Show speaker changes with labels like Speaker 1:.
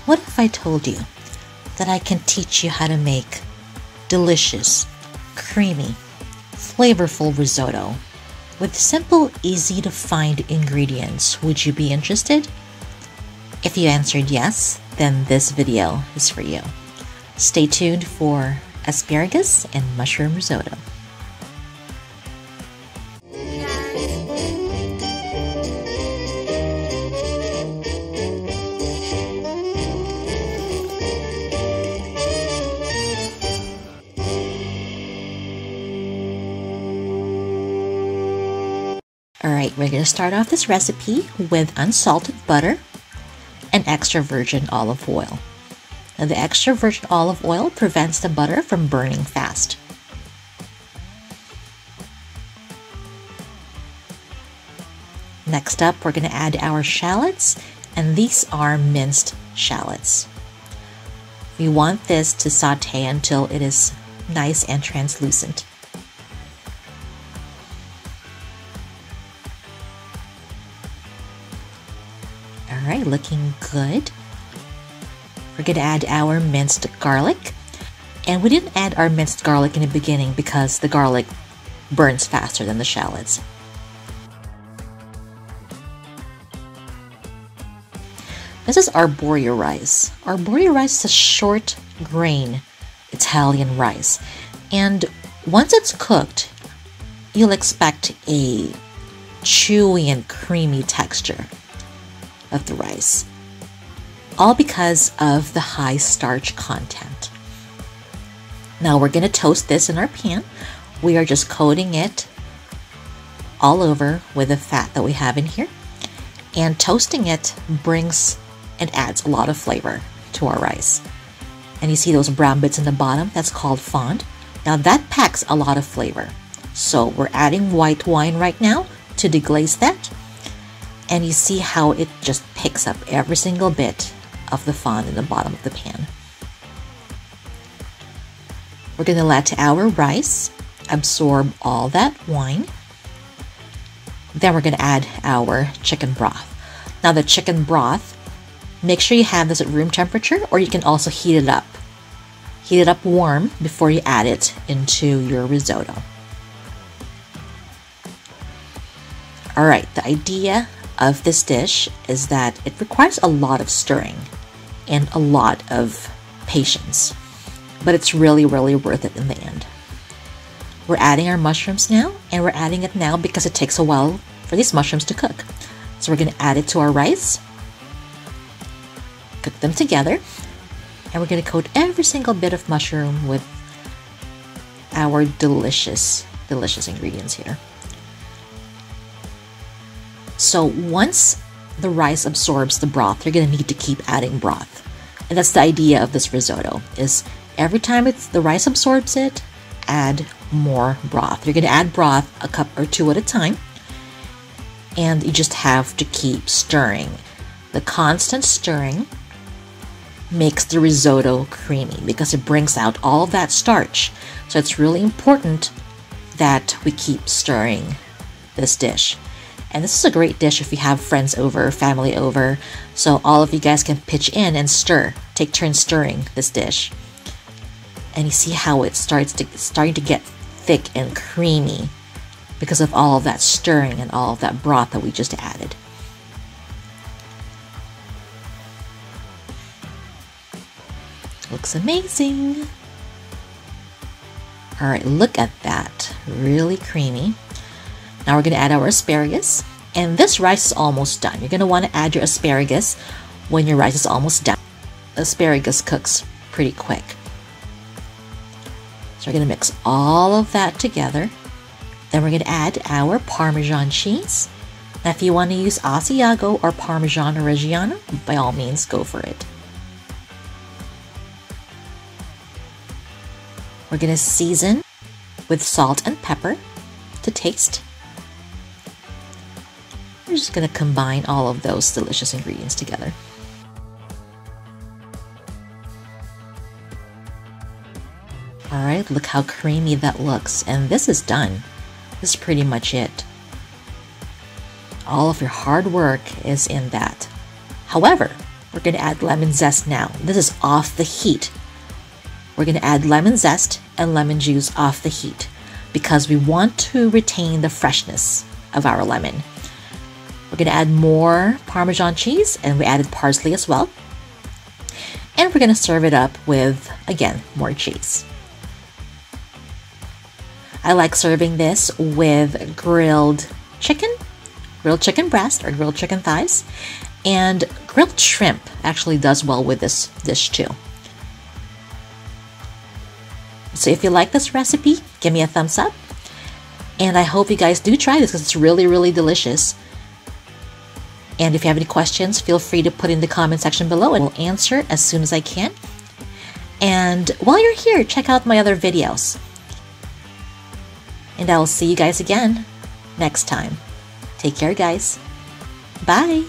Speaker 1: What if I told you that I can teach you how to make delicious, creamy, flavorful risotto with simple, easy to find ingredients? Would you be interested? If you answered yes, then this video is for you. Stay tuned for asparagus and mushroom risotto. Alright, we're going to start off this recipe with unsalted butter and extra virgin olive oil. Now, the extra virgin olive oil prevents the butter from burning fast. Next up, we're going to add our shallots, and these are minced shallots. We want this to saute until it is nice and translucent. Alright, looking good. We're going to add our minced garlic. And we didn't add our minced garlic in the beginning because the garlic burns faster than the shallots. This is arborio rice. Arborio rice is a short grain Italian rice. And once it's cooked, you'll expect a chewy and creamy texture of the rice, all because of the high starch content. Now we're going to toast this in our pan. We are just coating it all over with the fat that we have in here, and toasting it brings and adds a lot of flavor to our rice. And you see those brown bits in the bottom? That's called fond. Now that packs a lot of flavor. So we're adding white wine right now to deglaze that. And you see how it just picks up every single bit of the fond in the bottom of the pan. We're going to let our rice absorb all that wine. Then we're going to add our chicken broth. Now the chicken broth, make sure you have this at room temperature, or you can also heat it up. Heat it up warm before you add it into your risotto. Alright, the idea of this dish is that it requires a lot of stirring and a lot of patience, but it's really worth it in the end. We're adding our mushrooms now, and we're adding it now because it takes a while for these mushrooms to cook. So we're going to add it to our rice, cook them together, and we're going to coat every single bit of mushroom with our delicious ingredients here. So once the rice absorbs the broth, you're going to need to keep adding broth. And that's the idea of this risotto, is every time the rice absorbs it, add more broth. You're going to add broth a cup or two at a time, and you just have to keep stirring. The constant stirring makes the risotto creamy because it brings out all of that starch. So it's really important that we keep stirring this dish. And this is a great dish if you have friends over, family over, so all of you guys can pitch in and stir. Take turns stirring this dish. And you see how it starting to get thick and creamy because of all of that stirring and all of that broth that we just added. Looks amazing. Alright, look at that. Really creamy. Now we're going to add our asparagus, and this rice is almost done. You're going to want to add your asparagus when your rice is almost done. Asparagus cooks pretty quick. So we're going to mix all of that together. Then we're going to add our Parmesan cheese. Now if you want to use Asiago or Parmesan Reggiano, by all means go for it. We're going to season with salt and pepper to taste. We're just going to combine all of those delicious ingredients together. Alright, look how creamy that looks. And this is done. This is pretty much it. All of your hard work is in that. However, we're going to add lemon zest now. This is off the heat. We're going to add lemon zest and lemon juice off the heat because we want to retain the freshness of our lemon. We're going to add more Parmesan cheese, and we added parsley as well. And we're going to serve it up with, again, more cheese. I like serving this with grilled chicken breast or grilled chicken thighs, and grilled shrimp actually does well with this dish too. So if you like this recipe, give me a thumbs up. And I hope you guys do try this because it's really, really delicious. And if you have any questions, feel free to put in the comment section below and I'll answer as soon as I can. And while you're here, check out my other videos. And I will see you guys again next time. Take care, guys. Bye.